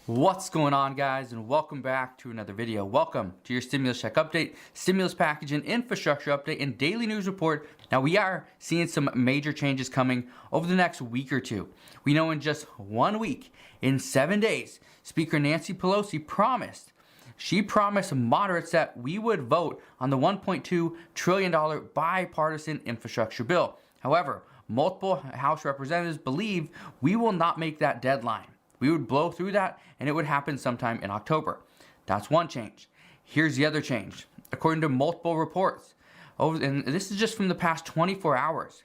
What's going on, guys, and welcome back to another video. Welcome to your stimulus check update, stimulus package and infrastructure update, and daily news report. Now, we are seeing some major changes coming over the next week or two. We know in just 1 week, in 7 days, Speaker Nancy Pelosi promised moderates that we would vote on the $1.2 trillion bipartisan infrastructure bill. However, multiple House representatives believe we will not make that deadline. We would blow through that, and it would happen sometime in October. That's one change. Here's the other change. According to multiple reports, and this is just from the past 24 hours,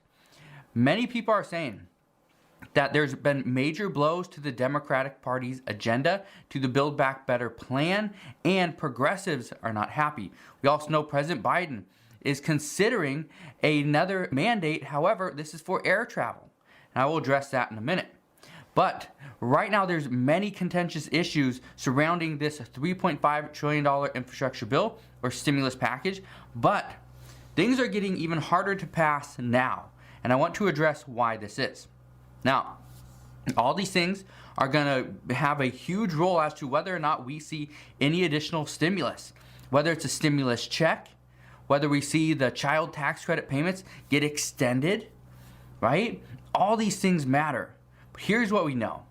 many people are saying that there's been major blows to the Democratic Party's agenda, to the Build Back Better plan, and progressives are not happy. We also know President Biden is considering another mandate. However, this is for air travel, and I will address that in a minute. But right now, there's many contentious issues surrounding this $3.5 trillion infrastructure bill or stimulus package, but things are getting even harder to pass now, and I want to address why this is. Now, all these things are going to have a huge role as to whether or not we see any additional stimulus, whether it's a stimulus check, whether we see the child tax credit payments get extended, right? All these things matter. Here's what we know.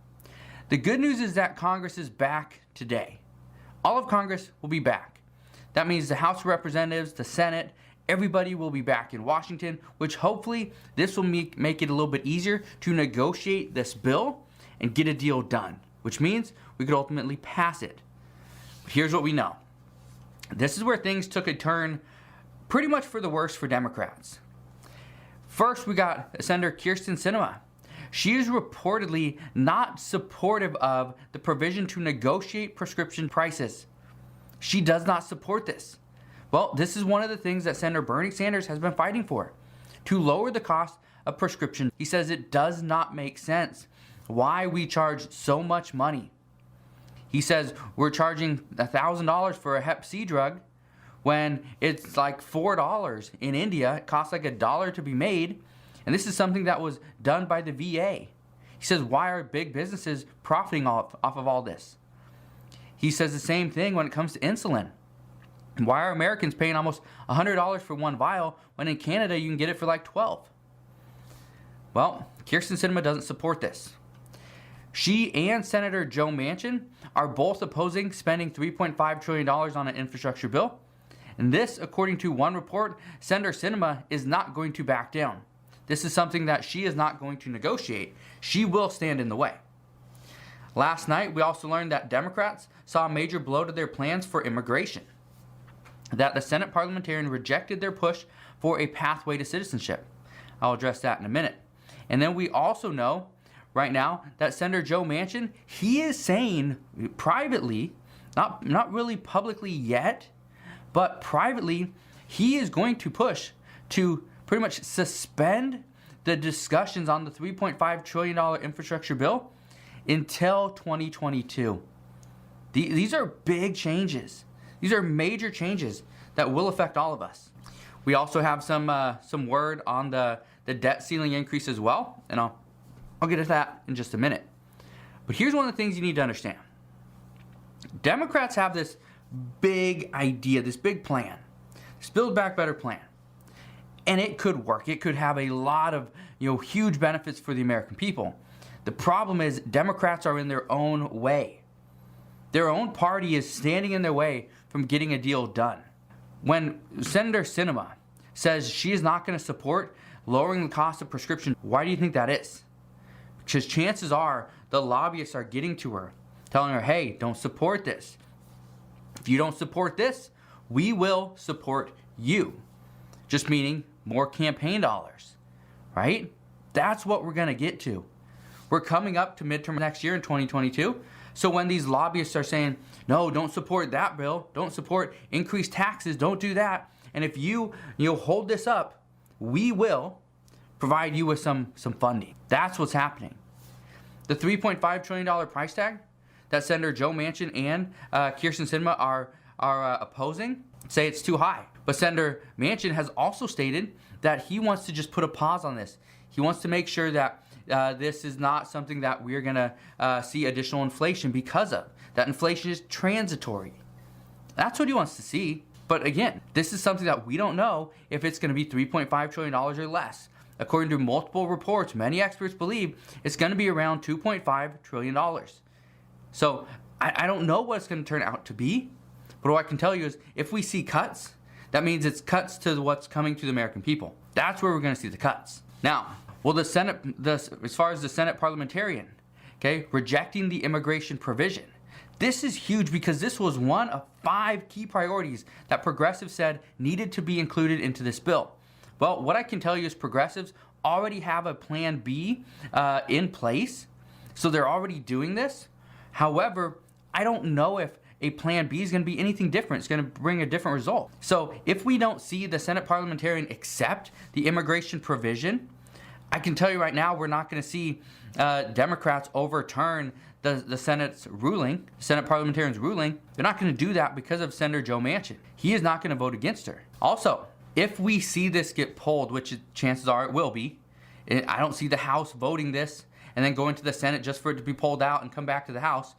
The good news is that Congress is back today. All of Congress will be back. That means the House of Representatives, the Senate, everybody will be back in Washington, which hopefully this will make it a little bit easier to negotiate this bill and get a deal done, which means we could ultimately pass it. But here's what we know. This is where things took a turn pretty much for the worse for Democrats. First, we got Senator Kyrsten Sinema. She is reportedly not supportive of the provision to negotiate prescription prices. She does not support this. Well, this is one of the things that Senator Bernie Sanders has been fighting for, to lower the cost of prescription. He says it does not make sense why we charge so much money. He says we're charging $1,000 for a Hep C drug when it's like $4 in India. It costs like $1 to be made. And this is something that was done by the VA. He says, why are big businesses profiting off of all this? He says the same thing when it comes to insulin. Why are Americans paying almost $100 for one vial when in Canada you can get it for like $12? Well, Kyrsten Sinema doesn't support this. She and Senator Joe Manchin are both opposing spending $3.5 trillion on an infrastructure bill. And this, according to one report, Senator Sinema is not going to back down. This is something that she is not going to negotiate. She will stand in the way. Last night, we also learned that Democrats saw a major blow to their plans for immigration, that the Senate parliamentarian rejected their push for a pathway to citizenship. I'll address that in a minute. And then we also know right now that Senator Joe Manchin, he is saying privately, not really publicly yet, but privately, he is going to push to pretty much suspend the discussions on the $3.5 trillion infrastructure bill until 2022. These are big changes. These are major changes that will affect all of us. We also have some word on the debt ceiling increase as well, and I'll get to that in just a minute. But here's one of the things you need to understand. Democrats have this big idea, this big plan, this Build Back Better plan. And it could work. It could have a lot of huge benefits for the American people. The problem is Democrats are in their own way. Their own party is standing in their way from getting a deal done. When Senator Sinema says she is not going to support lowering the cost of prescription, why do you think that is? Because chances are the lobbyists are getting to her, telling her, hey, don't support this. If you don't support this, we will support you. Just meaning more campaign dollars, right? That's what we're going to get to. We're coming up to midterm next year in 2022. So when these lobbyists are saying, no, don't support that bill, don't support increased taxes, don't do that. And if you hold this up, we will provide you with some funding. That's what's happening. The $3.5 trillion price tag that Senator Joe Manchin and Kyrsten Sinema are opposing say it's too high. But Senator Manchin has also stated that he wants to just put a pause on this. He wants to make sure that this is not something that we're going to see additional inflation because of. That inflation is transitory. That's what he wants to see. But again, this is something that we don't know if it's going to be $3.5 trillion or less. According to multiple reports, many experts believe it's going to be around $2.5 trillion. So I don't know what it's going to turn out to be. But what I can tell you is if we see cuts, that means it's cuts to what's coming to the American people. That's where we're going to see the cuts. Now, will the Senate, as far as the Senate parliamentarian, okay, rejecting the immigration provision, this is huge because this was one of 5 key priorities that progressives said needed to be included into this bill. Well, what I can tell you is progressives already have a plan B in place, so they're already doing this. However, I don't know if a plan B is going to be anything different. It's going to bring a different result. So if we don't see the Senate parliamentarian accept the immigration provision, I can tell you right now we're not going to see Democrats overturn the Senate's ruling, Senate parliamentarian's ruling. They're not going to do that because of Senator Joe Manchin. He is not going to vote against her. Also, if we see this get pulled, which chances are it will be, I don't see the House voting this and then going to the Senate just for it to be pulled out and come back to the House.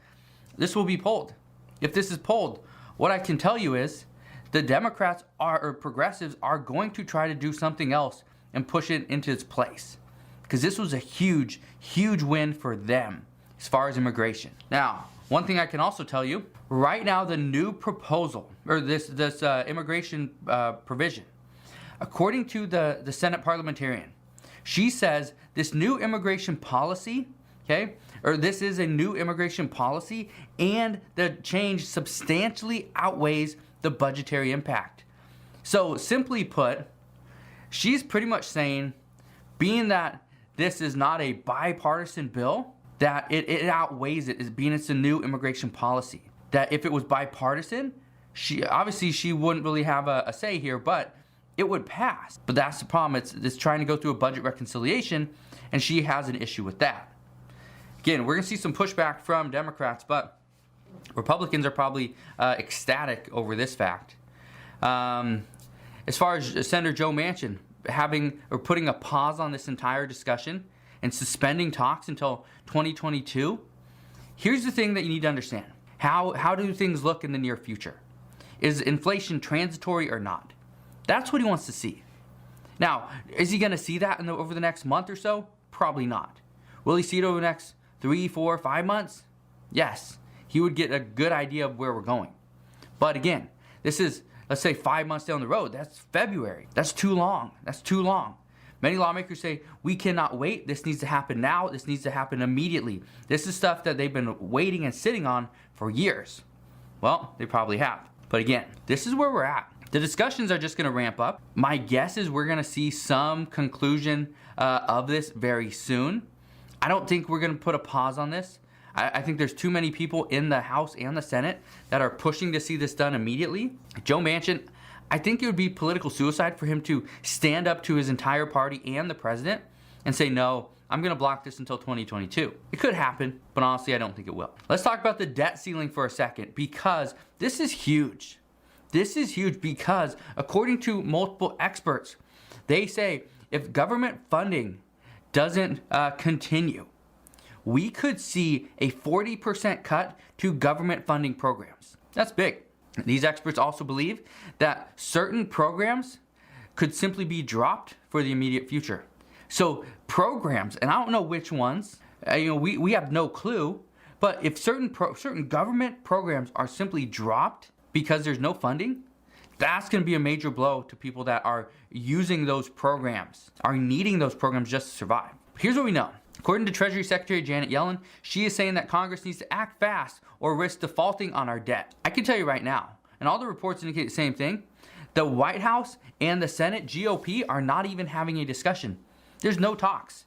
This will be pulled. If this is pulled, what I can tell you is the Democrats or progressives are going to try to do something else and push it into its place. Because this was a huge, huge win for them as far as immigration. Now, one thing I can also tell you, right now the new proposal, or this immigration provision, according to the Senate parliamentarian, she says this new immigration policy, okay, or this is a new immigration policy, and the change substantially outweighs the budgetary impact. So simply put, she's pretty much saying, being that this is not a bipartisan bill, that it outweighs it as being it's a new immigration policy. That if it was bipartisan, she wouldn't really have a say here, but it would pass. But that's the problem. It's trying to go through a budget reconciliation, and she has an issue with that. Again, we're going to see some pushback from Democrats, but Republicans are probably ecstatic over this fact. As far as Senator Joe Manchin putting a pause on this entire discussion and suspending talks until 2022, here's the thing that you need to understand. How do things look in the near future? Is inflation transitory or not? That's what he wants to see. Now, is he going to see that over the next month or so? Probably not. Will he see it over the next 3, 4, 5 months? Yes. He would get a good idea of where we're going. But again, this is, let's say 5 months down the road. That's February. That's too long. That's too long. Many lawmakers say, we cannot wait. This needs to happen now. This needs to happen immediately. This is stuff that they've been waiting and sitting on for years. Well, they probably have. But again, this is where we're at. The discussions are just going to ramp up. My guess is we're going to see some conclusion of this very soon. I don't think we're going to put a pause on this. I think there's too many people in the House and the Senate that are pushing to see this done immediately. Joe Manchin, I think it would be political suicide for him to stand up to his entire party and the president and say, no, I'm going to block this until 2022. It could happen, but honestly, I don't think it will. Let's talk about the debt ceiling for a second, because this is huge. This is huge because according to multiple experts, they say if government funding doesn't continue, we could see a 40% cut to government funding programs. That's big. These experts also believe that certain programs could simply be dropped for the immediate future. So programs, and I don't know which ones, we have no clue, but if certain government programs are simply dropped because there's no funding, that's going to be a major blow to people that are using those programs, are needing those programs just to survive. Here's what we know. According to Treasury Secretary Janet Yellen, she is saying that Congress needs to act fast or risk defaulting on our debt. I can tell you right now, and all the reports indicate the same thing, the White House and the Senate GOP are not even having a discussion. There's no talks.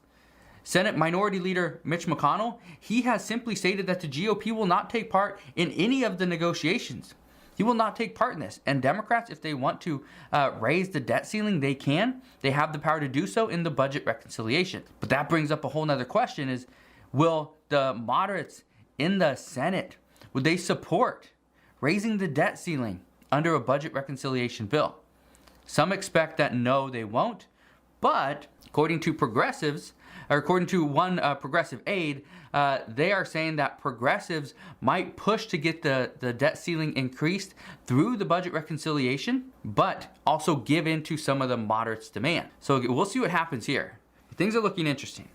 Senate Minority Leader Mitch McConnell, he has simply stated that the GOP will not take part in any of the negotiations. He will not take part in this. And Democrats, if they want to raise the debt ceiling, they can. They have the power to do so in the budget reconciliation. But that brings up a whole nother question is, will the moderates in the Senate, would they support raising the debt ceiling under a budget reconciliation bill? Some expect that no, they won't. But according to progressives, according to one progressive aide, they are saying that progressives might push to get the debt ceiling increased through the budget reconciliation, but also give in to some of the moderates' demand. So we'll see what happens here. Things are looking interesting.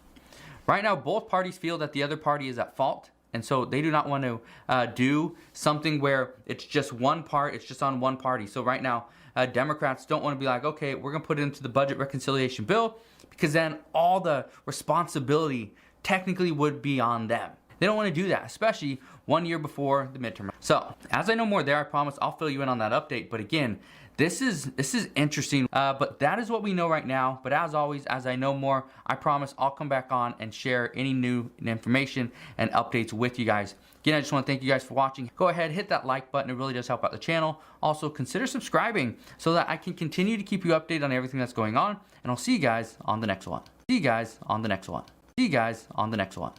Right now, both parties feel that the other party is at fault, and so they do not want to do something where it's just one part, it's just on one party. So right now, Democrats don't want to be like, okay, we're going to put it into the budget reconciliation bill, because then all the responsibility technically would be on them. They don't want to do that, especially 1 year before the midterm. So as I know more there, I promise I'll fill you in on that update. But again, this is interesting, but that is what we know right now. But as always, as I know more, I promise I'll come back on and share any new information and updates with you guys. Again, I just want to thank you guys for watching. Go ahead, hit that like button. It really does help out the channel. Also, consider subscribing so that I can continue to keep you updated on everything that's going on. And I'll see you guys on the next one. See you guys on the next one. See you guys on the next one.